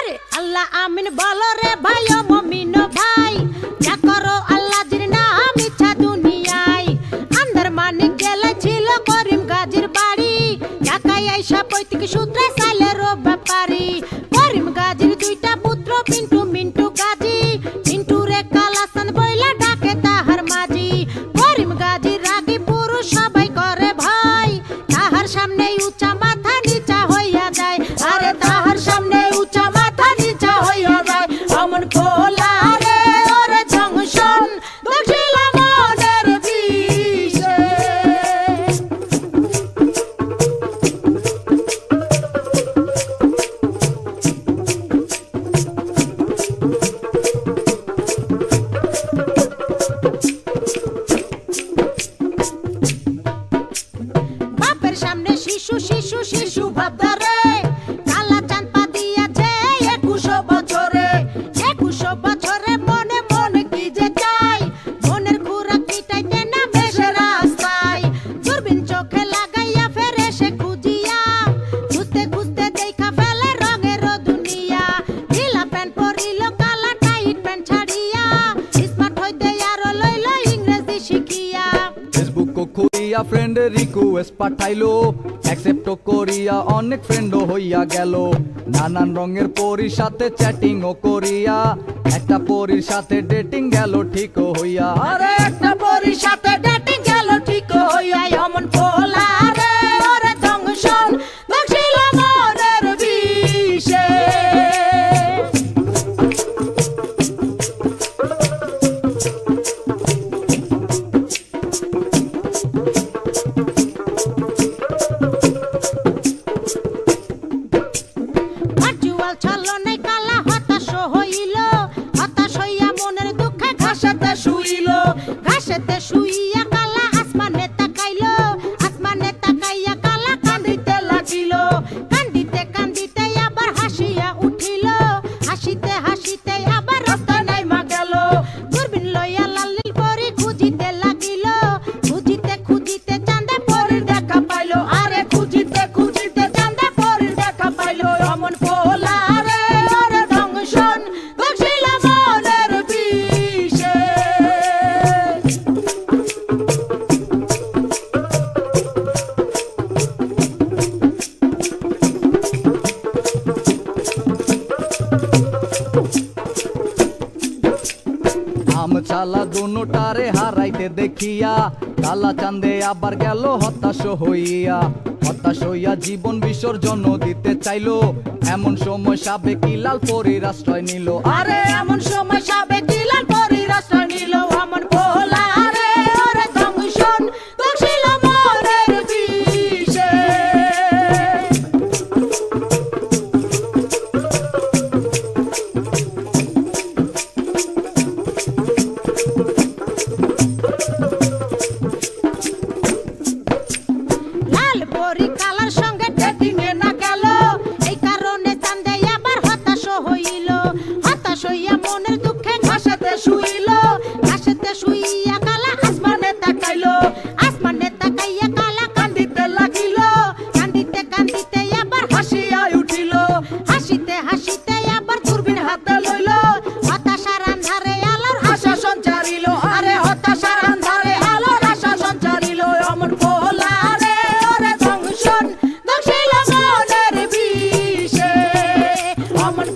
আরে আল্লাহ আমিন বলো রে ভাই ও মুমিন ভাই, যা করো আল্লাহ জির নাম ইচ্ছা দুনিয়ায়। আন্দার মানিক গেলে ছিল করিম গাজীর বাড়ি, ঢাকায় আইসা পৈতৃক সূত্রে সাইলের ব্যাপারী। করিম গাজীর দুইটা পুত্র পিন্টু মিন্টু গাজী, মিন্টু রে কালাসান বইলা ডাকে তাহার মাঝি। করিম গাজীর রাগী পুরুষ সবাই করে ভয়, তাহার সামনে উঁচা মাথা নিচা হইয়া যায়। আরে তাহার সামনে উঁচা মাথা নিচা হইয়া যায়। অমন খোলা রে ওরে জংশন দেখিল মনের বিষে। বাপের সামনে শিশু শিশু শিশু ভাবদারে, কালা চাঁদ পা দিয়াছে 21 বছরে। 21 বছরে মনে মনে কি যে চাই, মনের খুরা কিটাইতে না বেশে রাস্তায়। দূরবীন চোখে লাগাইয়া ফেরে সে খুঁজিয়া, খুঁজতে খুঁজতে দেখা ফেলে রঙের দুনিয়া। ঢিলা প্যান্ট পরিল কালা টাইট প্যান্ট ছাড়িয়া, স্মার্ট হইতে আরো লইল ইংরেজি শিখিয়া। ফেসবুক খুলিয়া ফ্রেন্ডের রিকোয়েস্ট পাঠাইলো, অ্যাকসেপ্ট করিয়া অনেক ফ্রেন্ডও হইয়া গেল। নানান রঙের পরীর সাথে চ্যাটিং ও করিয়া, একটা পরীর সাথে ডেটিং গেল ঠিক হইয়া। আরে একটা পরীর সাথে ডেটিং গেল ঠিক হইয়া। অমন খোলা রে ওরে জংশন দেখিল মনের বিষে। ভার্চুয়াল ছলনায় কালা হতাশ হইল, হতাশ হইয়া মনের দুঃখে ঘাসেতে শুইল। ঘাসেতে শুইয়া কালা আসমানে তাকাইল, আসমানে তাকাইয়া কালা কান্দিতে লাগিল। কান্দিতে কান্দিতে আবার হাসিয়া উঠিল, হাসিতে হাসিতে আবার রাস্তা নাইমা গেল। দূরবীন লইয়া লালিল পরি খুঁজিতে লাগিল, খুঁজিতে খুঁজিতে চাঁদে পরির দেখা পাইল। আরে খুঁজিতে খুঁজিতে চাঁদে পরির দেখা পাইল। অমন খোলা রে ওরে জংশন দেখিল মনের বিষে। আম চালা দুটারে হারাইতে দেখিয়া, কালা চাঁদে আবার গেল হতাশ হইয়া। হতাশ হইয়া জীবন বিসর্জন দিতে চাইলো, এমন সময় সাবেক লাল পরীর আশ্রয় নিল। আরে এমন সময় সাবেক লাল পরীর আশ্রয় নিল। অমন খোলা রে ওরে জংশন দেখিল মনের বিষে। লাল পরী কালার সঙ্গে ডেটিং এ না গেল, এই কারণে চাঁদে আবার হতাশ হইল। হতাশ হইয়া মনের দুঃখে ঘাসেতে শুইল, ঘাসেতে শুইয়া কালা আসমানে তাকাইল। আসমানে তাকাইয়া কালা কান্দিতে লাগিল, কান্দিতে কান্দিতে আবার হাসিয়া উঠিল। হাসিতে হাসিতে আবার দূরবীন হাতে লইল, হতাশার আন্ধারে আলোর আশা সঞ্চারিল। আরে হতাশার আন্ধারে আলোর আশা সঞ্চারিল। অমন খোলা রে ওরে জংশন দেখিল মনের বিষে। অমন